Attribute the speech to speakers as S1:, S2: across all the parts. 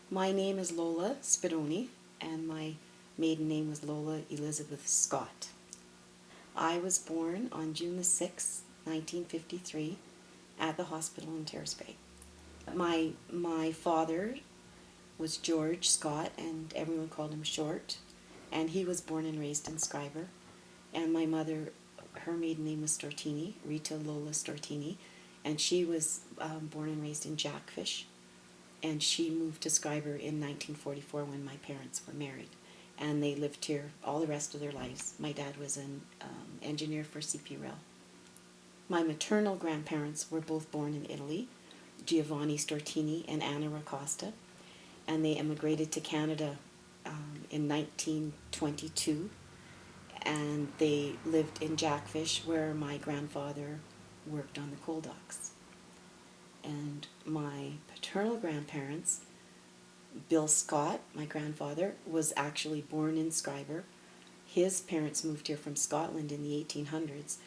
S1: My name is Lola Spadoni, and my maiden name was Lola Elizabeth Scott. I was born on June the 6th, 1953, at the hospital in Terrace Bay. My father was George Scott, and everyone called him Short, and he was born and raised in Schreiber. And my mother, her maiden name was Stortini, Rita Lola Stortini, and she was born and raised in Jackfish. And she moved to Schreiber in 1944 when my parents were married. And they lived here all the rest of their lives. My dad was an engineer for CP Rail. My maternal grandparents were both born in Italy, Giovanni Stortini and Anna Racosta, and they immigrated to Canada in 1922, and they lived in Jackfish, where my grandfather worked on the coal docks. And my paternal grandparents, Bill Scott, my grandfather, was actually born in Schreiber. His parents moved here from Scotland in the 1800s,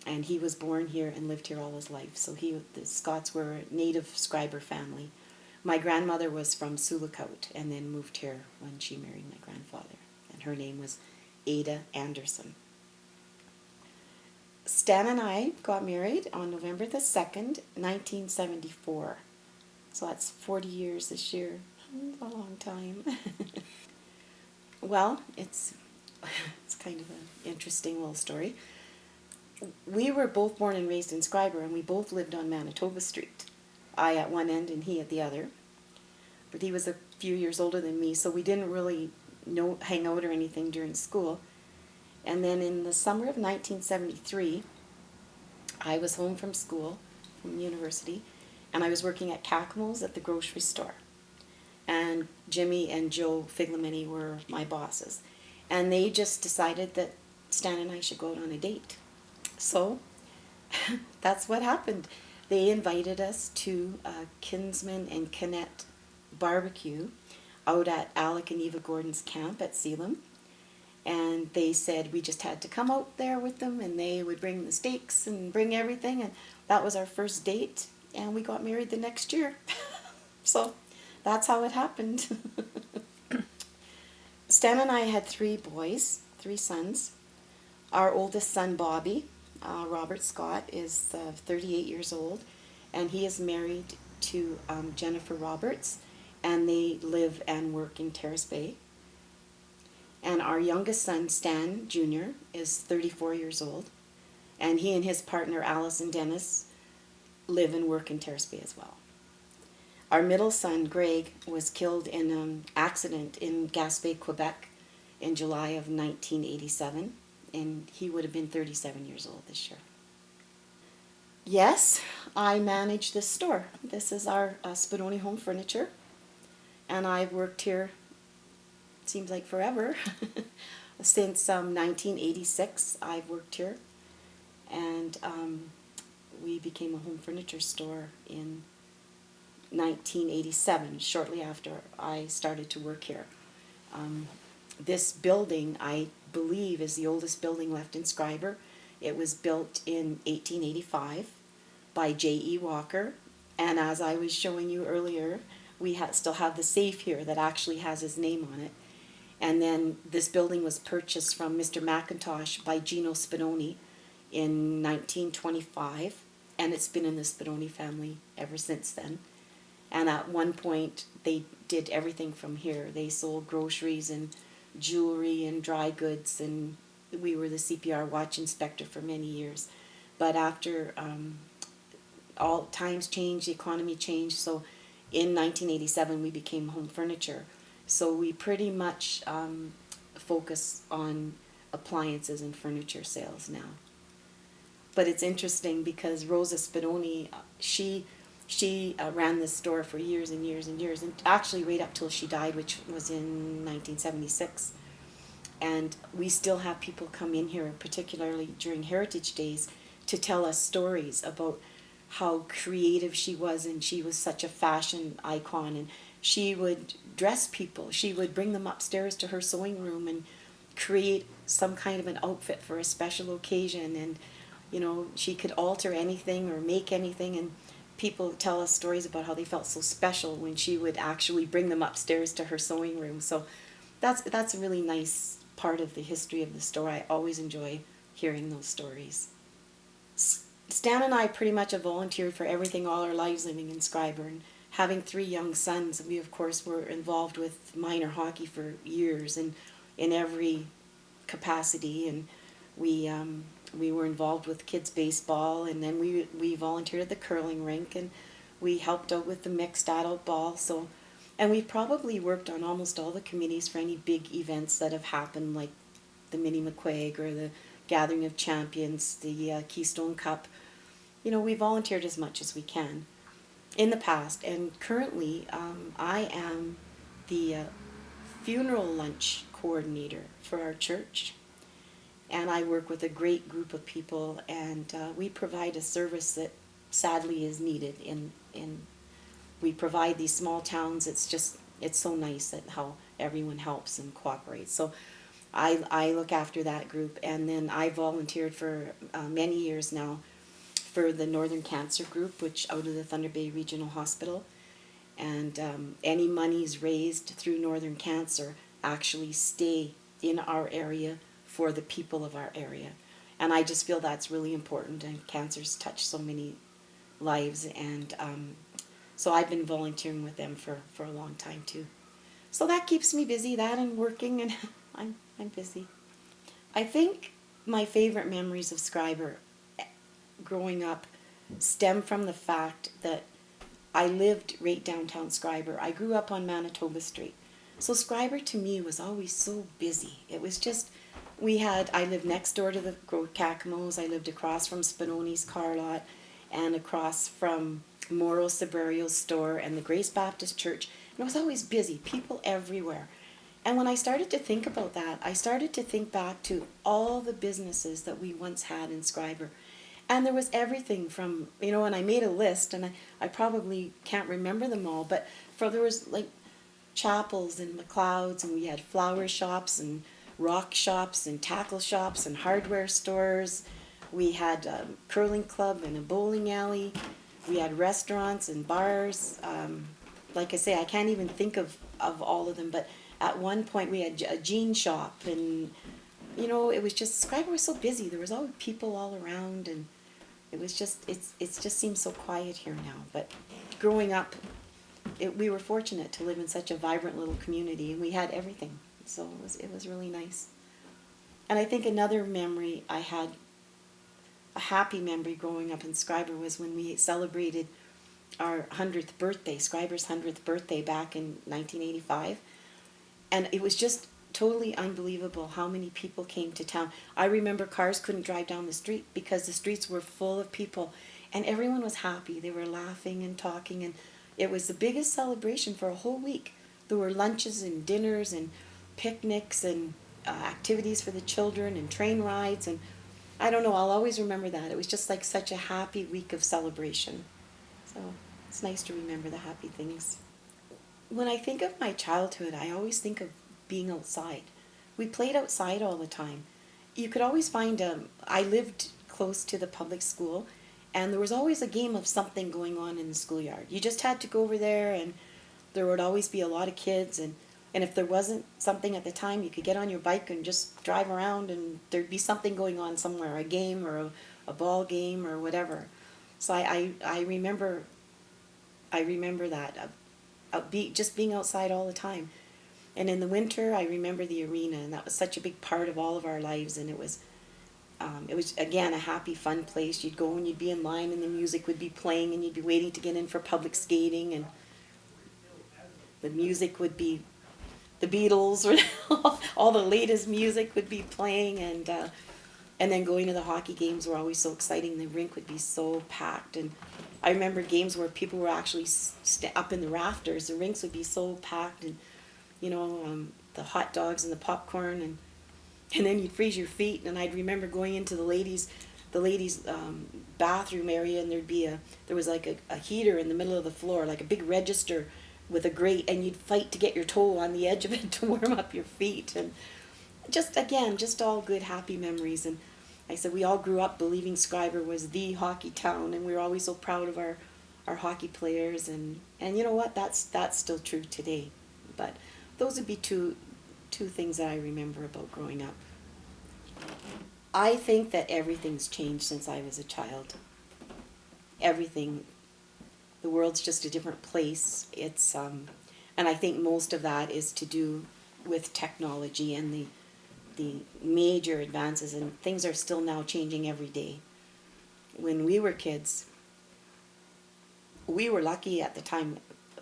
S1: and he was born here and lived here all his life. So the Scotts were a native Schreiber family. My grandmother was from Sulikout and then moved here when she married my grandfather, and her name was Ada Anderson. Stan and I got married on November the 2nd, 1974. So that's 40 years this year. A long time. Well, it's kind of an interesting little story. We were both born and raised in Schreiber, and we both lived on Manitoba Street. I at one end and he at the other. But he was a few years older than me, so we didn't really hang out or anything during school. And then in the summer of 1973, I was home from school, from university, and I was working at Cacmo's at the grocery store. And Jimmy and Joe Figlamini were my bosses. And they just decided that Stan and I should go out on a date. So that's what happened. They invited us to a Kinsman and Kinnett barbecue out at Alec and Eva Gordon's camp at Sealam. And they said we just had to come out there with them, and they would bring the steaks and bring everything. And that was our first date, and we got married the next year. So that's how it happened. Stan and I had three sons. Our oldest son, Bobby, Robert Scott, is 38 years old, and he is married to Jennifer Roberts, and they live and work in Terrace Bay. And our youngest son, Stan Jr., is 34 years old, and he and his partner, Allison Dennis, live and work in Terrace Bay as well. Our middle son, Greg, was killed in an accident in Gaspé, Quebec in July of 1987, and he would have been 37 years old this year. Yes, I manage this store. This is our Spadoni Home Furniture, and I've worked here, it seems like forever. Since 1986, I've worked here, and we became a home furniture store in 1987, shortly after I started to work here. This building, I believe, is the oldest building left in Schreiber. It was built in 1885 by J.E. Walker, and as I was showing you earlier, we still have the safe here that actually has his name on it. And then this building was purchased from Mr. McIntosh by Gino Spadoni in 1925, and it's been in the Spadoni family ever since then. And at one point, they did everything from here. They sold groceries and jewelry and dry goods, and we were the CPR watch inspector for many years. But after all times changed, the economy changed, so in 1987 we became home furniture. So we pretty much focus on appliances and furniture sales now. But it's interesting because Rosa Spadoni, she ran this store for years and years and years, and actually right up till she died, which was in 1976. And we still have people come in here, particularly during Heritage Days, to tell us stories about how creative she was, and she was such a fashion icon, and she would dress people. She would bring them upstairs to her sewing room and create some kind of an outfit for a special occasion, and you know, she could alter anything or make anything, and people tell us stories about how they felt so special when she would actually bring them upstairs to her sewing room. So that's a really nice part of the history of the store. I always enjoy hearing those stories. Stan and I pretty much have volunteered for everything all our lives living in Schreiber, and having 3 young sons, we of course were involved with minor hockey for years and in every capacity, and we were involved with kids baseball, and then we volunteered at the curling rink, and we helped out with the mixed adult ball. So, and we've probably worked on almost all the committees for any big events that have happened, like the Mini McQuaig or the Gathering of Champions, the Keystone Cup. You know, we volunteered as much as we can in the past, and currently I am the funeral lunch coordinator for our church, and I work with a great group of people, and we provide a service that sadly is needed in we provide these small towns. It's so nice that how everyone helps and cooperates. So I look after that group, and then I volunteered for many years now for the Northern Cancer Group, which out of the Thunder Bay Regional Hospital, and any monies raised through Northern Cancer actually stay in our area for the people of our area. And I just feel that's really important, and cancer's touched so many lives, and so I've been volunteering with them for a long time too. So that keeps me busy, that and working, and I'm busy. I think my favorite memories of Schreiber growing up stem from the fact that I lived right downtown Schreiber. I grew up on Manitoba Street. So Schreiber to me was always so busy. It was just, I lived next door to the Cacamos. I lived across from Spadoni's car lot and across from Moro Saberio's store and the Grace Baptist Church. And it was always busy, people everywhere. And when I started to think about that, I started to think back to all the businesses that we once had in Schreiber. And there was everything from, you know, and I made a list, and I probably can't remember them all, but there was like chapels and McLeod's, and we had flower shops and rock shops and tackle shops and hardware stores. We had a curling club and a bowling alley. We had restaurants and bars. Like I say, I can't even think of all of them, but at one point we had a jean shop, and you know, it was just, Schreiber was so busy. There was always people all around, and it was just, it just seems so quiet here now. But growing up, we were fortunate to live in such a vibrant little community, and we had everything. So it was really nice. And I think another memory I had, a happy memory growing up in Schreiber, was when we celebrated our 100th birthday, Schreiber's 100th birthday back in 1985. And it was just totally unbelievable how many people came to town. I remember cars couldn't drive down the street because the streets were full of people, and everyone was happy. They were laughing and talking, and it was the biggest celebration for a whole week. There were lunches and dinners and picnics and activities for the children and train rides, and I don't know, I'll always remember that. It was just like such a happy week of celebration. So it's nice to remember the happy things. When I think of my childhood, I always think of being outside. We played outside all the time. You could always find I lived close to the public school, and there was always a game of something going on in the schoolyard. You just had to go over there, and there would always be a lot of kids, and if there wasn't something at the time, you could get on your bike and just drive around, and there'd be something going on somewhere, a game or a ball game or whatever. So I remember that, just being outside all the time. And in the winter, I remember the arena, and that was such a big part of all of our lives. And it was again a happy, fun place. You'd go and you'd be in line, and the music would be playing, and you'd be waiting to get in for public skating, and the music would be the Beatles, or all the latest music would be playing, and then going to the hockey games were always so exciting. The rink would be so packed, and I remember games where people were actually up in the rafters. The rinks would be so packed, and you know, the hot dogs and the popcorn, and then you'd freeze your feet. And I'd remember going into the ladies' bathroom area, and there was like a heater in the middle of the floor, like a big register with a grate, and you'd fight to get your toe on the edge of it to warm up your feet. And just all good, happy memories. And I said we all grew up believing Schreiber was the hockey town, and we were always so proud of our hockey players, and you know what, that's still true today. But those would be two things that I remember about growing up. I think that everything's changed since I was a child. Everything, the world's just a different place. And I think most of that is to do with technology and the major advances, and things are still now changing every day. When we were kids, we were lucky at the time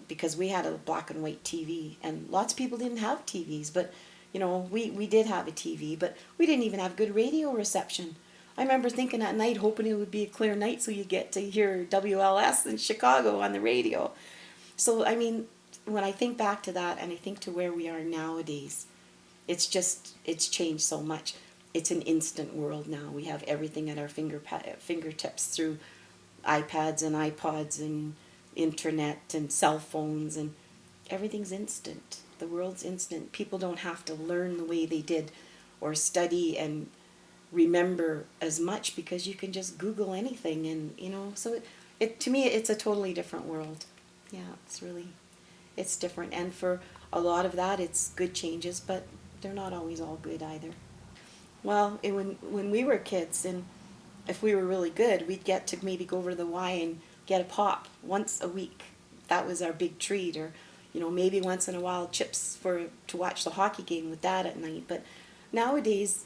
S1: because we had a black and white TV, and lots of people didn't have TVs, but we did have a TV, but we didn't even have good radio reception. I remember thinking at night, hoping it would be a clear night so you get to hear WLS in Chicago on the radio. So, I mean, when I think back to that and I think to where we are nowadays, it's changed so much. It's an instant world now. We have everything at our fingertips through iPads and iPods and internet and cell phones, and everything's instant. The world's instant. People don't have to learn the way they did or study and remember as much, because you can just Google anything, and so it to me it's a totally different world. Yeah, it's different, and for a lot of that it's good changes, but they're not always all good either. Well, when we were kids, and if we were really good, we'd get to maybe go over to the Y and get a pop once a week. That was our big treat. Or maybe once in a while chips to watch the hockey game with Dad at night. But nowadays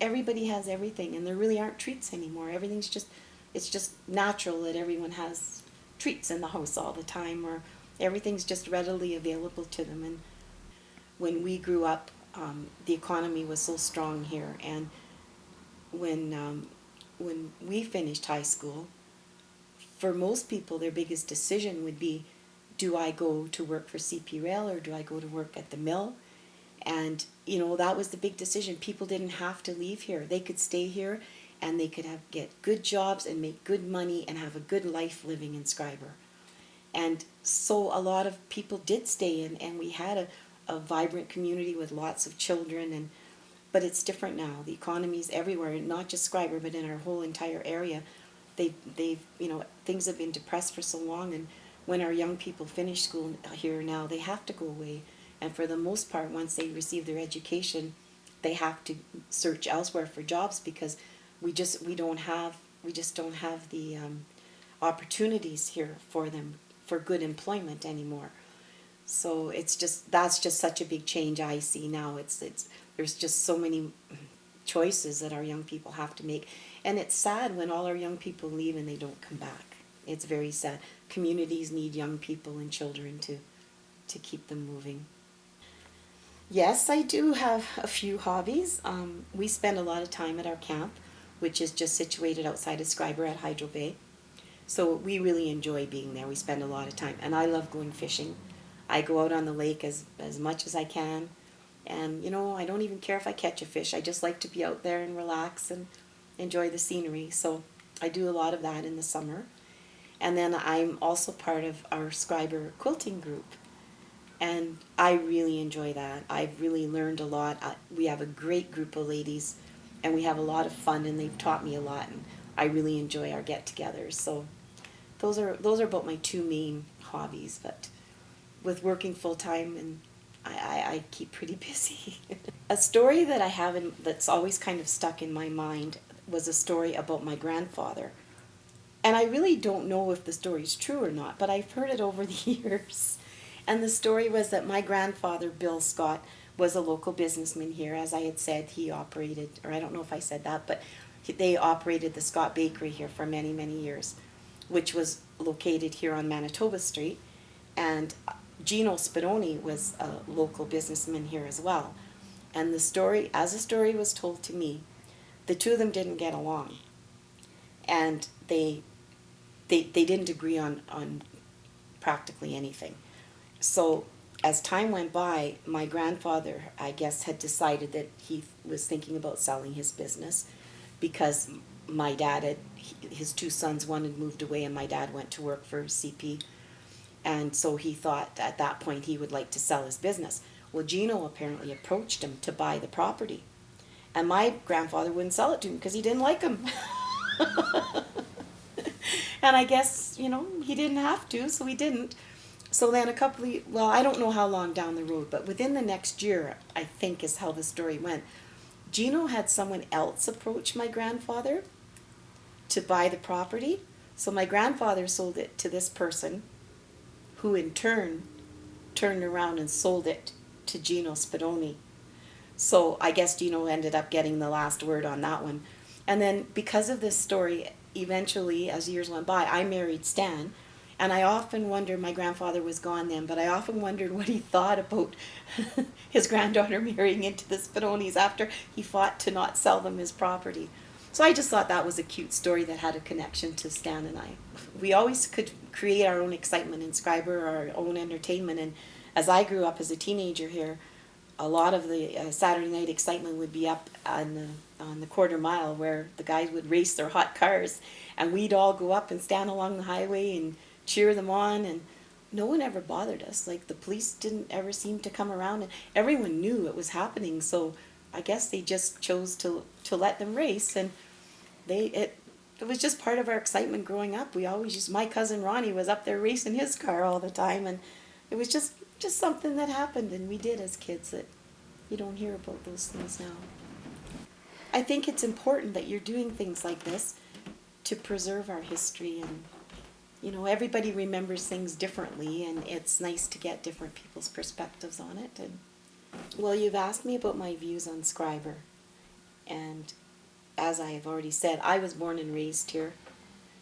S1: everybody has everything, and there really aren't treats anymore. It's just natural that everyone has treats in the house all the time, or everything's just readily available to them. And when we grew up, the economy was so strong here, and when we finished high school, for most people their biggest decision would be, do I go to work for CP Rail or do I go to work at the mill? And that was the big decision. People didn't have to leave here. They could stay here, and they could get good jobs and make good money and have a good life living in Schreiber. And so a lot of people did stay in, and we had a vibrant community with lots of children. But it's different now. The economy's everywhere, not just Schreiber, but in our whole entire area. They've things have been depressed for so long, and when our young people finish school here now, they have to go away. And for the most part, once they receive their education, they have to search elsewhere for jobs, because we just don't have the opportunities here for them for good employment anymore. So that's just such a big change I see now. There's just so many choices that our young people have to make, and it's sad when all our young people leave and they don't come back. It's very sad. Communities need young people and children to keep them moving. Yes, I do have a few hobbies. We spend a lot of time at our camp, which is just situated outside of Schreiber at Hydro Bay. So we really enjoy being there. We spend a lot of time, and I love going fishing. I go out on the lake as much as I can, and I don't even care if I catch a fish. I just like to be out there and relax and enjoy the scenery. So I do a lot of that in the summer. And then I'm also part of our Schreiber quilting group, and I really enjoy that. I've really learned a lot. We have a great group of ladies, and we have a lot of fun, and they've taught me a lot, and I really enjoy our get-togethers. So those are about my two main hobbies. But with working full-time, and I keep pretty busy. A story that I have that's always kind of stuck in my mind was a story about my grandfather. And I really don't know if the story's true or not, but I've heard it over the years. And the story was that my grandfather, Bill Scott, was a local businessman here. As I had said, he operated, or I don't know if I said that, but they operated the Scott Bakery here for many, many years, which was located here on Manitoba Street. And Gino Spadoni was a local businessman here as well. And the story was told to me, the two of them didn't get along. And they didn't agree on practically anything. So as time went by, my grandfather, I guess, had decided that he was thinking about selling his business, because my dad his two sons, one had moved away, and my dad went to work for CP. And so he thought at that point he would like to sell his business. Well, Gino apparently approached him to buy the property. And my grandfather wouldn't sell it to him because he didn't like him. And I guess, he didn't have to, so he didn't. So then well, I don't know how long down the road, but within the next year, I think is how the story went. Gino had someone else approach my grandfather to buy the property. So my grandfather sold it to this person, who in turn turned around and sold it to Gino Spadoni. So I guess Gino ended up getting the last word on that one. And then because of this story, eventually, as years went by, I married Stan. And I often wondered, my grandfather was gone then, but I often wondered what he thought about his granddaughter marrying into the Spadonis after he fought to not sell them his property. So I just thought that was a cute story that had a connection to Stan and I. We always could create our own excitement in Schreiber, our own entertainment. And as I grew up as a teenager here, a lot of the Saturday night excitement would be up on the quarter mile, where the guys would race their hot cars, and we'd all go up and stand along the highway and cheer them on. And no one ever bothered us. Like, the police didn't ever seem to come around, and everyone knew it was happening. So I guess they just chose to let them race, and it was just part of our excitement growing up. We always my cousin Ronnie was up there racing his car all the time, and it was just something that happened, and we did as kids, that you don't hear about those things now. I think it's important that you're doing things like this to preserve our history, and everybody remembers things differently, and it's nice to get different people's perspectives on it. And well, you've asked me about my views on Schreiber, and as I have already said, I was born and raised here,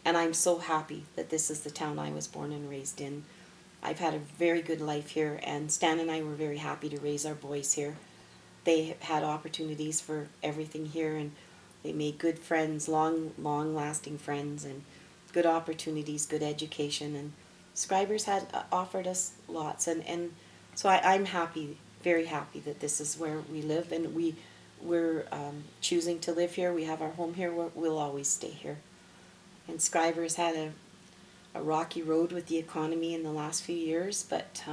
S1: and I'm so happy that this is the town I was born and raised in. I've had a very good life here, and Stan and I were very happy to raise our boys here. They had opportunities for everything here, and they made good friends, long-lasting friends, and good opportunities, good education, and Schreiber's had offered us lots, and so I'm happy, very happy that this is where we live, and we're choosing to live here. We have our home here. We'll always stay here. And Schreiber's had a rocky road with the economy in the last few years, but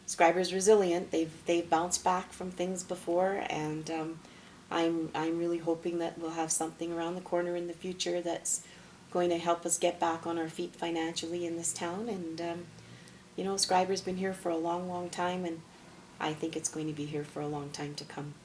S1: Schreiber's resilient. They've bounced back from things before, and I'm really hoping that we'll have something around the corner in the future that's going to help us get back on our feet financially in this town. And Schreiber's been here for a long time, and I think it's going to be here for a long time to come.